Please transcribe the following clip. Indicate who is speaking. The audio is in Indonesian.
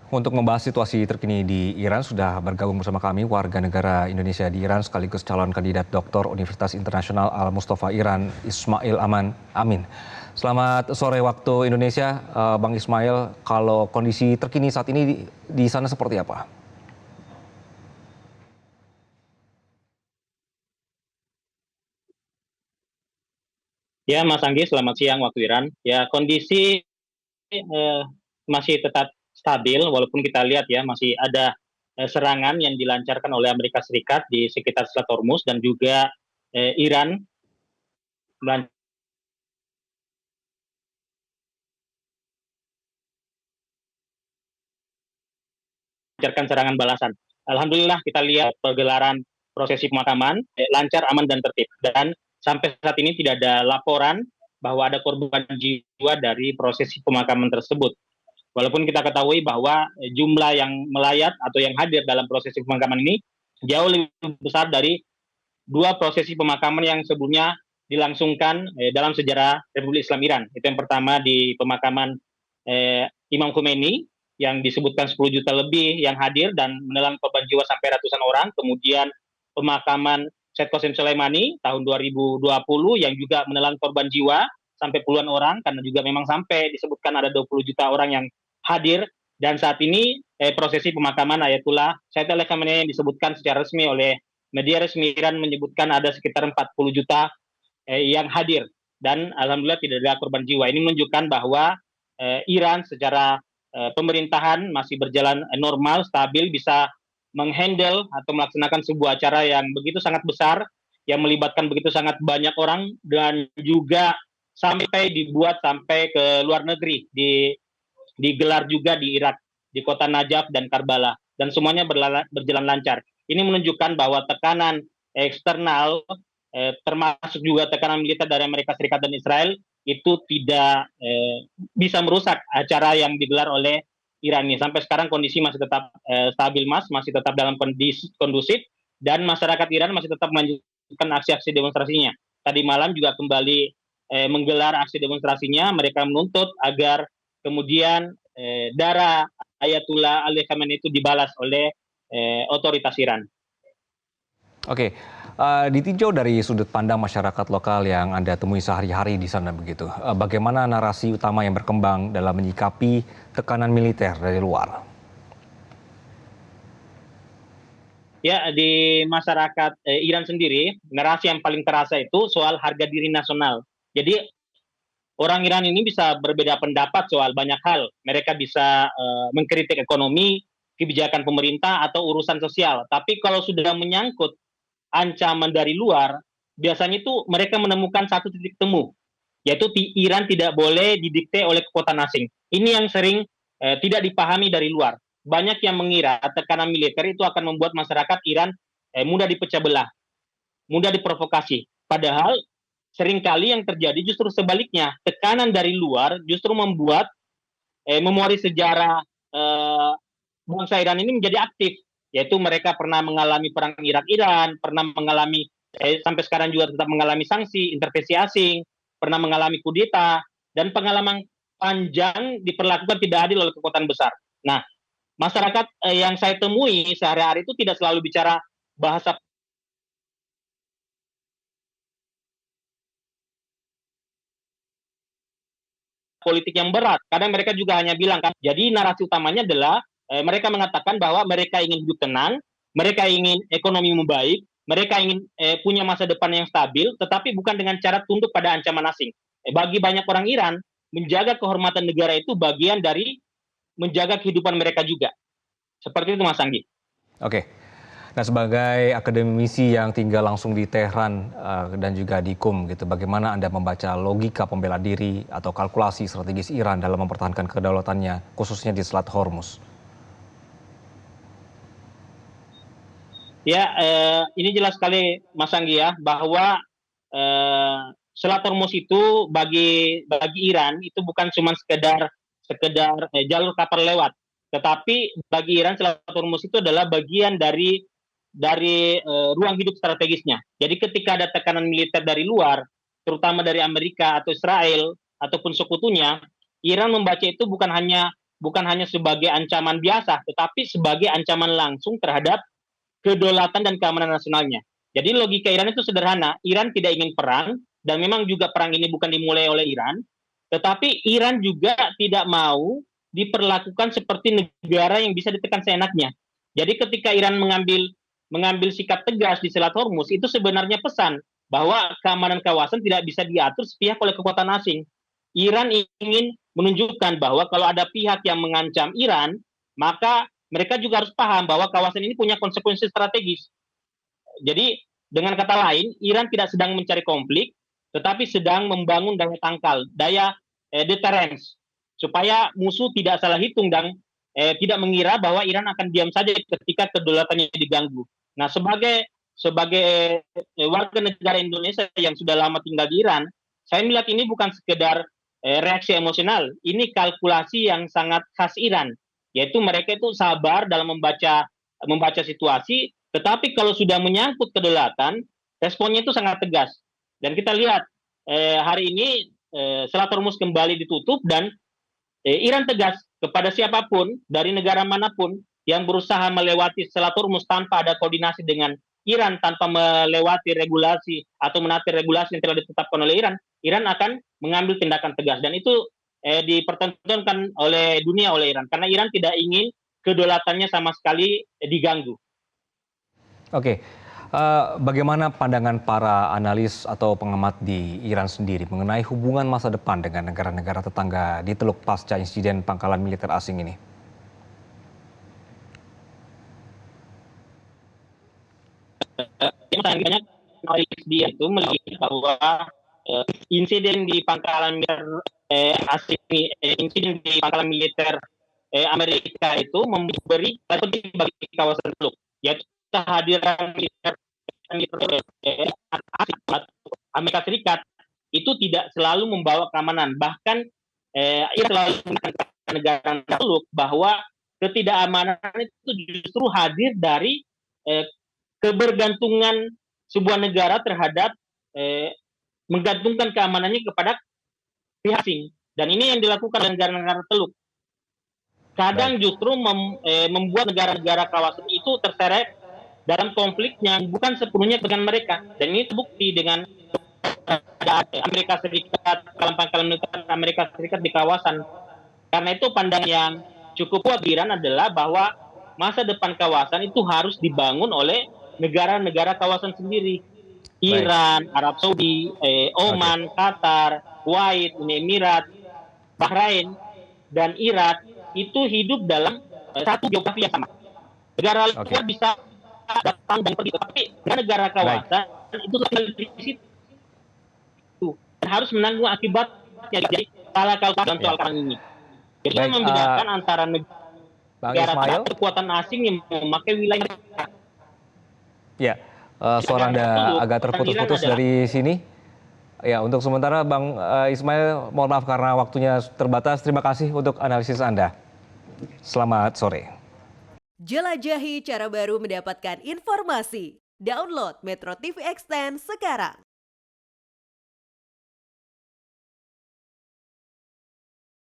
Speaker 1: Untuk membahas situasi terkini di Iran, sudah bergabung bersama kami warga negara Indonesia di Iran sekaligus calon kandidat doktor Universitas Internasional Al-Mustafa Iran, Ismail Amin. Selamat sore waktu Indonesia, Bang Ismail. Kalau kondisi terkini saat ini di sana seperti apa?
Speaker 2: Ya, Mas Anggi, selamat siang waktu Iran. Ya, kondisi eh, masih tetap stabil, walaupun kita lihat ya masih ada serangan yang dilancarkan oleh Amerika Serikat di sekitar Selat Hormuz dan juga Iran melancarkan serangan balasan. Alhamdulillah kita lihat pergelaran prosesi pemakaman lancar, aman dan tertib. Dan sampai saat ini tidak ada laporan bahwa ada korban jiwa dari prosesi pemakaman tersebut. Walaupun kita ketahui bahwa jumlah yang melayat atau yang hadir dalam prosesi pemakaman ini jauh lebih besar dari dua prosesi pemakaman yang sebelumnya dilangsungkan dalam sejarah Republik Islam Iran. Itu yang pertama di pemakaman Imam Khomeini yang disebutkan 10 juta lebih yang hadir dan menelan korban jiwa sampai ratusan orang. Kemudian pemakaman Said Qasim Soleimani tahun 2020 yang juga menelan korban jiwa sampai puluhan orang karena juga memang sampai disebutkan ada 20 juta orang yang hadir. Dan saat ini prosesi pemakaman Ayatullah Said Ali Khamenei yang disebutkan secara resmi oleh media resmi Iran menyebutkan ada sekitar 40 juta yang hadir dan alhamdulillah tidak ada korban jiwa. Ini menunjukkan bahwa Iran secara pemerintahan masih berjalan normal, stabil, bisa menghandle atau melaksanakan sebuah acara yang begitu sangat besar, yang melibatkan begitu sangat banyak orang dan juga sampai dibuat sampai ke luar negeri, digelar juga di Irak, di kota Najaf dan Karbala, dan semuanya berjalan lancar. Ini menunjukkan bahwa tekanan eksternal, termasuk juga tekanan militer dari Amerika Serikat dan Israel, itu tidak bisa merusak acara yang digelar oleh Iran ini. Sampai sekarang kondisi masih tetap stabil, Mas, masih tetap dalam kondisi kondusif, dan masyarakat Iran masih tetap melanjutkan aksi-aksi demonstrasinya. Tadi malam juga kembali menggelar aksi demonstrasinya, mereka menuntut agar kemudian darah Ayatullah Ali Khamenei itu dibalas oleh otoritas Iran.
Speaker 1: Oke, ditinjau dari sudut pandang masyarakat lokal yang Anda temui sehari-hari di sana begitu, bagaimana narasi utama yang berkembang dalam menyikapi tekanan militer dari luar?
Speaker 2: Ya, di masyarakat Iran sendiri, narasi yang paling terasa itu soal harga diri nasional. Jadi orang Iran ini bisa berbeda pendapat soal banyak hal. Mereka bisa mengkritik ekonomi, kebijakan pemerintah, atau urusan sosial. Tapi kalau sudah menyangkut ancaman dari luar, biasanya itu mereka menemukan satu titik temu, yaitu Iran tidak boleh didikte oleh kekuatan asing. Ini yang sering tidak dipahami dari luar. Banyak yang mengira tekanan militer itu akan membuat masyarakat Iran mudah dipecah belah, mudah diprovokasi. Padahal seringkali yang terjadi justru sebaliknya. Tekanan dari luar justru membuat memori sejarah bangsa Iran ini menjadi aktif. Yaitu mereka pernah mengalami perang Irak-Iran, pernah mengalami sampai sekarang juga tetap mengalami sanksi, intervensi asing, pernah mengalami kudeta, dan pengalaman panjang diperlakukan tidak adil oleh kekuatan besar. Nah, masyarakat yang saya temui sehari-hari itu tidak selalu bicara bahasa politik yang berat. Kadang mereka juga hanya bilang kan, jadi narasi utamanya adalah mereka mengatakan bahwa mereka ingin hidup tenang, mereka ingin ekonomi membaik, mereka ingin punya masa depan yang stabil, tetapi bukan dengan cara tunduk pada ancaman asing. Bagi banyak orang Iran, menjaga kehormatan negara itu bagian dari menjaga kehidupan mereka juga. Seperti itu, Mas Anggi.
Speaker 1: Oke. Nah, sebagai akademisi yang tinggal langsung di Tehran dan juga di Qum gitu, bagaimana Anda membaca logika pembela diri atau kalkulasi strategis Iran dalam mempertahankan kedaulatannya, khususnya di Selat Hormuz?
Speaker 2: Ya, ini jelas sekali Mas Anggi ya, bahwa eh, Selat Hormuz itu bagi Iran itu bukan cuma sekedar jalur kapal lewat, tetapi bagi Iran Selat Hormuz itu adalah bagian dari ruang hidup strategisnya. Jadi ketika ada tekanan militer dari luar, terutama dari Amerika atau Israel ataupun sekutunya, Iran membaca itu bukan hanya bukan hanya sebagai ancaman biasa, tetapi sebagai ancaman langsung terhadap kedaulatan dan keamanan nasionalnya. Jadi logika Iran itu sederhana, Iran tidak ingin perang, dan memang juga perang ini bukan dimulai oleh Iran, tetapi Iran juga tidak mau diperlakukan seperti negara yang bisa ditekan seenaknya. Jadi ketika Iran mengambil sikap tegas di Selat Hormuz, itu sebenarnya pesan bahwa keamanan kawasan tidak bisa diatur sepihak oleh kekuatan asing. Iran ingin menunjukkan bahwa kalau ada pihak yang mengancam Iran, maka mereka juga harus paham bahwa kawasan ini punya konsekuensi strategis. Jadi dengan kata lain, Iran tidak sedang mencari konflik, tetapi sedang membangun daya tangkal, daya deterrence, supaya musuh tidak salah hitung dan tidak mengira bahwa Iran akan diam saja ketika kedaulatannya diganggu. Nah, sebagai warga negara Indonesia yang sudah lama tinggal di Iran, saya melihat ini bukan sekedar reaksi emosional, ini kalkulasi yang sangat khas Iran, yaitu mereka itu sabar dalam membaca situasi, tetapi kalau sudah menyangkut kedaulatan, responnya itu sangat tegas. Dan kita lihat hari ini Selat Hormuz kembali ditutup dan Iran tegas kepada siapapun dari negara manapun yang berusaha melewati Selat Hormuz tanpa ada koordinasi dengan Iran, tanpa melewati regulasi atau menaati regulasi yang telah ditetapkan oleh Iran, Iran akan mengambil tindakan tegas. Dan itu dipertontonkan oleh dunia oleh Iran, karena Iran tidak ingin kedaulatannya sama sekali diganggu.
Speaker 1: Oke, bagaimana pandangan para analis atau pengamat di Iran sendiri mengenai hubungan masa depan dengan negara-negara tetangga di Teluk pasca insiden pangkalan militer asing ini?
Speaker 2: Yang banyak analis dia itu melihat bahwa insiden di pangkalan militer asing, insiden di pangkalan militer Amerika itu memberi penting bagi kawasan Teluk, yaitu kehadiran militer Amerika Serikat itu tidak selalu membawa keamanan. Bahkan ia selalu menekankan negara Teluk bahwa ketidakamanan itu justru hadir dari kebergantungan sebuah negara terhadap menggantungkan keamanannya kepada pihak asing. Dan ini yang dilakukan oleh negara-negara Teluk. Kadang justru membuat negara-negara kawasan itu terseret dalam konflik yang bukan sepenuhnya dengan mereka. Dan ini terbukti dengan Amerika Serikat, pangkalan militer Amerika Serikat di kawasan. Karena itu pandangan yang cukup kuat di Iran adalah bahwa masa depan kawasan itu harus dibangun oleh negara-negara kawasan sendiri. Iran, Arab Saudi, Oman, Qatar, Kuwait, Uni Emirat, Bahrain, dan Irak itu hidup dalam satu geografi yang sama. Negara luar bisa datang dan pergi, tapi negara kawasan itu di situ dan harus menanggung akibatnya. Jadi salah kalkulasi soal perang ini. Jadi membedakan antara negara kekuatan asing yang memakai wilayah mereka.
Speaker 1: Ya, suara Anda agak terputus-putus dari sini. Ya, untuk sementara Bang Ismail, mohon maaf karena waktunya terbatas. Terima kasih untuk analisis Anda. Selamat sore.
Speaker 3: Jelajahi cara baru mendapatkan informasi. Download Metro TV Extend sekarang.